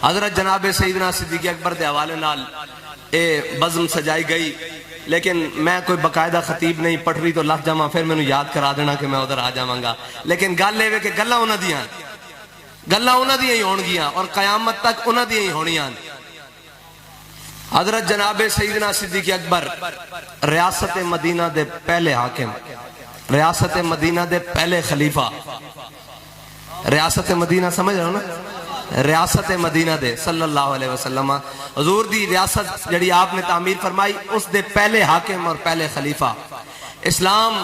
حضرت جناب سیدنا صدیق اکبر دے حوالے نال اے بزم سجائی گئی، لیکن میں کوئی باقاعدہ خطیب نہیں، پٹری تو لکھ جاواں پھر مینوں یاد کرا دینا کہ میں ادھر آ جاواں گا، لیکن گل اے کہ گلاں انہاں دیاں ہی ہون گیاں اور قیامت تک انہاں دیاں ہی ہونیاں۔ حضرت جناب سیدنا صدیق اکبر ریاست مدینہ دے پہلے حاکم، ریاست مدینہ دے پہلے خلیفہ، ریاست مدینہ سمجھ رہے ہو نا، ریاست مدینہ دے صلی اللہ علیہ وسلم، حضور دی ریاست جڑی آپ نے تعمیر فرمائی اس دے پہلے حاکم اور پہلے خلیفہ۔ اسلام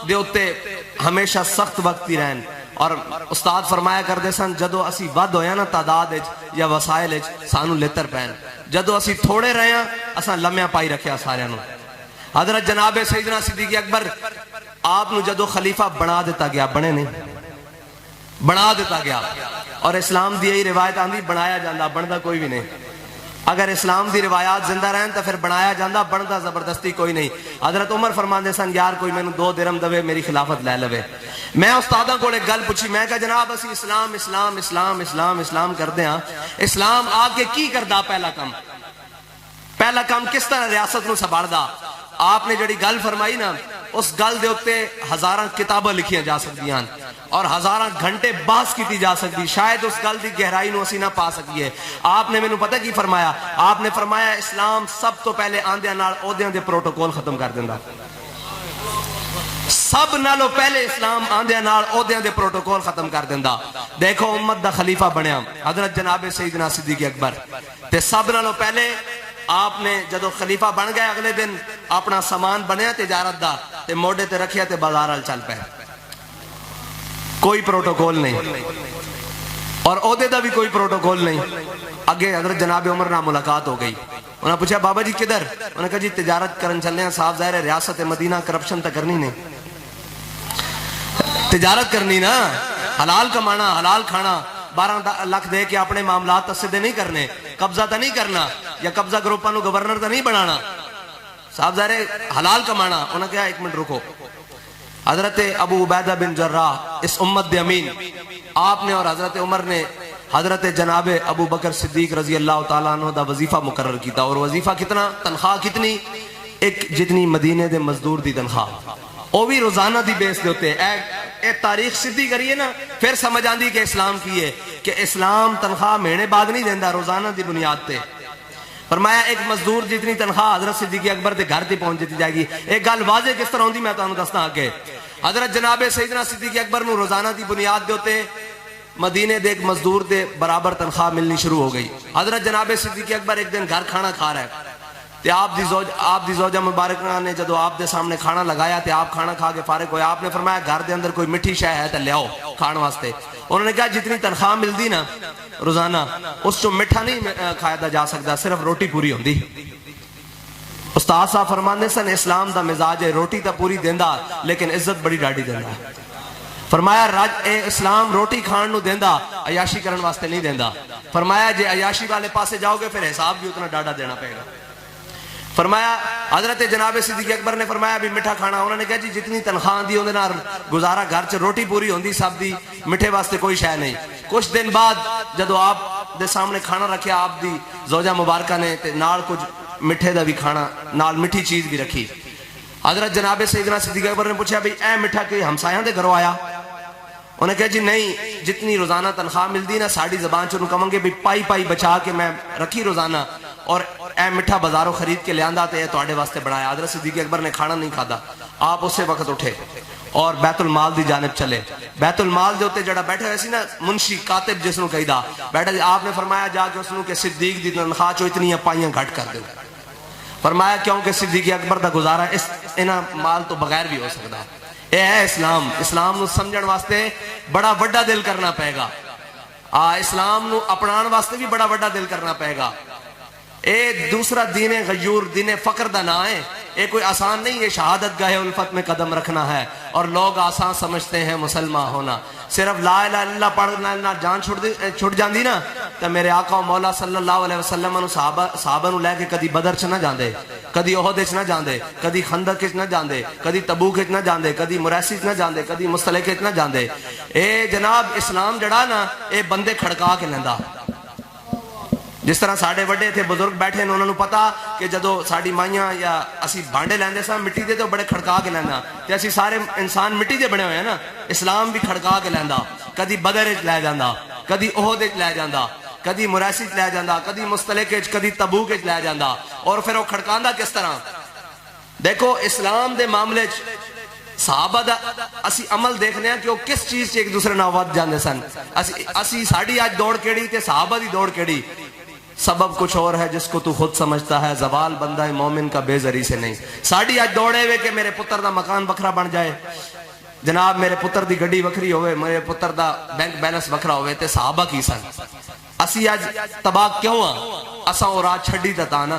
دے اتے ہمیشہ سخت وقت ہی رہن، اور استاد فرمایا کردے سن جدو اسی ود ہویا نا تعداد یا وسائل سانو لیتر پین، جدو اسی تھوڑے رہے ہیں اساں لمحہ پائی رکھیا سارے نو۔ حضرت جناب سیدنا صدیق اکبر آپ نو جدو خلیفہ بنا دیتا گیا، بنے نہیں بنا دیتا گیا، اور اسلام دی یہی روایت آندھی بنایا جاندہ بندا کوئی بھی نہیں۔ اگر اسلام دی روایات زندہ رہن تو پھر بنایا جاندہ بندا زبردستی کوئی نہیں۔ حضرت عمر فرماندے سن یار کوئی میں 2 درہم دوے میری خلافت لے لوے۔ میں استاداں کو ایک گل پوچھی، میں کہا جناب اسی اسلام اسلام اسلام اسلام اسلام کر دے ہاں، اسلام آگے کی کردا؟ پہلا کام کس طرح ریاست نو سنبھالدا؟ آپ نے جڑی گل فرمائی نا اس گل دے اتے ہزاراں کتاباں لکھیاں جا سکدیاں اور ہزاراں گھنٹے بحث کیتی جا سکتی، شاید اس گل دی گہرائی نو اسی نہ پا سکیے۔ آپ نے مینوں پتہ کی فرمایا؟ آپ نے فرمایا اسلام سب تو پہلے آندیاں نال عہدیاں دے پروٹوکول ختم کر دیندا، سب نالوں پہلے اسلام آندیاں نال عہدیاں دے پروٹوکول ختم کر دیندا۔ دیکھو امت دا خلیفہ بنیا حضرت جناب سیدنا صدیق اکبر، تے سب نالوں پہلے آپ نے جدو خلیفہ بن گئے اگلے دن اپنا سامان بنیا تجارت دا تے موڈے تے رکھیا تے بازار ال چل پے، کوئی پروٹوکول نہیں اور عہدے دا بھی کوئی پروٹوکول نہیں۔ اگے حضرت جناب عمر نہ ملاقات ہو گئی، انہوں نے پوچھا بابا جی کدھر؟ انہوں نے کہا جی تجارت کرن چلنے ہیں، صاحب ظاہر ہے ریاست مدینہ کرپشن تا کرنی نہیں، تجارت کرنی نا، حلال کمانا حلال کھانا، 12 لاکھ دے کے اپنے معاملات تصدے نہیں کرنے، قبضہ تا نہیں کرنا یا قبضہ گروپاں نو گورنر تا نہیں بنانا، صاحب ظاہر ہے حلال کمانا۔ انہوں نے کہا ایک منٹ رکو، حضرت ابو عبیدہ بن جراح اس امت دے امین، آپ نے اور حضرت عمر نے حضرت جناب ابو بکر صدیق رضی اللہ تعالیٰ عنہ دا وظیفہ مقرر کیتا، اور وظیفہ کتنا؟ تنخواہ کتنی؟ ایک جتنی مدینے دے مزدور دی تنخواہ، وہ بھی روزانہ دی بیس دے ہوتے۔ اے تاریخ سدھی کریے نا پھر سمجھ آندی کہ اسلام کی ہے، کہ اسلام تنخواہ مہینے بعد نہیں دیندہ، روزانہ دی بنیاد تے۔ فرمایا ایک مزدور جتنی تنخواہ حضرت صدیق اکبر دے گھر تے پہنچ جاتی جائے گی۔ ایک گل واضح کس طرح ہوندی میں تانوں دسنا آگے۔ حضرت جناب سیدنا صدیق اکبر نو روزانہ دی بنیاد دے ہوتے مدینے دے ایک مزدور دے برابر تنخواہ ملنی شروع ہو گئی۔ حضرت جناب صدیق اکبر ایک دن گھر کھانا کھا رہا ہے، تے آپ دی زوجہ مبارکہ نے جدو آپ دے سامنے کھانا لگایا تے آپ کھانا کھا کے فارغ ہوئے، آپ نے فرمایا گھر دے اندر کوئی مٹھی شے ہے تے لے آؤ کھان واسطے۔ انہوں نے کہا جتنی تنخواہ ملدی نا روزانہ اس چوں مٹھا نہیں کھایا جا سکتا، صرف روٹی پوری ہوندی۔ استاد صاحب فرماندے سن اسلام دا مزاج ہے روٹی تا پوری دیندا لیکن عزت بڑی ڈاڈی دیندا۔ فرمایا اے اسلام روٹی کھان نو دیندا، عیاشی کرن واسطے نہیں دیندا۔ فرمایا جے عیاشی والے پاسے جاؤ گے پھر حساب بھی اتنا ڈاڈا دینا پڑے گا۔ فرمایا حضرت جناب صدیق اکبر نے فرمایا بھی مٹھا کھانا، انہوں نے کہا جی جتنی تنخواہ دی ہوندے نال گزارا گھر چ روٹی پوری ہوندی سب دی، مٹھے واسطے کوئی شے نہیں۔ کچھ دن بعد جدو آپ دے سامنے کھانا رکھیا آپ دی زوجہ مبارکہ نے تے نال کچھ مٹھے دا بھی کھانا نال مٹھی چیز بھی رکھی۔ حضرت جناب سیدنا صدیق اکبر نے پوچھا بھئی اے مٹھا کہ ہمسایاں دے گھروں آیا؟ انہوں نے کہا جی نہیں، جتنی روزانہ تنخواہ ملدی نا ساڑی زبان چونوں کہوں گے بھی پائی پائی بچا کے میں رکھی روزانہ، اور اے مٹھا بازاروں خرید کے لے آندا تے اے تواڈے واسطے بنایا۔ حضرت صدیق اکبر نے کھانا نہیں کھادا، آپ اسے وقت اٹھے اور بیت المال دی جانب چلے۔ بیت المال دے ہوتے جڑا بیٹھے ہوئے سی نا منشی کاتب جس نو کہیدا بیٹھا، آپ نے فرمایا جا کے اس نو کہ صدیق دی تنخواہ چو اتنی پائیاں گھٹ کر دے۔ فرمایا کیونکہ صدیق اکبر دا گزارا اس انہاں مال تو بغیر بھی ہو سکتا ہے۔ اے ہے اسلام، اسلام نو سمجھن واسطے بڑا وڈا دل کرنا پائے گا، اسلام نو اپنان واسطے بھی بڑا وڈا دل کرنا پائے گا۔ اے دوسرا دین غیور دین فقر دا نام ہے، اے کوئی آسان نہیں ہے، شہادت گاہ الفت میں قدم رکھنا ہے، اور لوگ آسان سمجھتے ہیں مسلمان ہونا۔ صرف لا الہ الا اللہ پڑھنا نہ جان چھوڑ جاندی نا تو میرے آقا و مولا صلی اللہ علیہ وسلم صحابہ نو لے کے کدی بدر چ نہ جاندے، کدی احد چ نہ جاندے، کدی خندق چ نہ جاندے، کدی تبوک چ نہ جاندے، کدی مریسی چ نہ جاندے، کدی مستلق چ نہ جاندے۔ اے جناب اسلام جڑا نا اے بندے کھڑکا کے لیندا، جس طرح ساڈے وڈے تھے بزرگ بیٹھے ہیں انہوں نے پتا کہ جدو ساڈی مائیاں یا اسی بانڈے لیندے سا مٹی دے تو بڑے کھڑکا کے لینا تے اسی سارے انسان مٹی دے بنے ہوئے ہیں نا. اسلام بھی کھڑکا کے لیندا, کدی بدر وچ لے جاندا, کدی احد وچ لے جاندا, کدی مریسی وچ لے جاندا, کدی مستلق وچ, کدی تبوک وچ لے جاندا. اور پھر وہ کھڑکاندا کس طرح؟ دیکھو اسلام دے معاملے صحابہ دا اسی عمل دیکھنے ہیں کہ وہ کس چیز سے ایک دوسرے نال ود جاندے سن. اسی ساڈی آج دوڑ کیڑی تے صحابہ دی دوڑ کیڑی. سبب کچھ اور ہے جس کو تو خود سمجھتا ہے, زوال بندہ مومن کا بے زری سے نہیں. ساڈی آج دوڑے ہوئے کہ میرے پتر دا مکان بکھرا بن جائے, جناب میرے پتر دی گڈی وکھری ہوئے, میرے پتر دا بینک بیلنس وکھرا ہوئے. تے صحابہ کی سن. اسی آج تباہ کیوں ہاں؟ اساں اور آج چھڈی تے تا نا.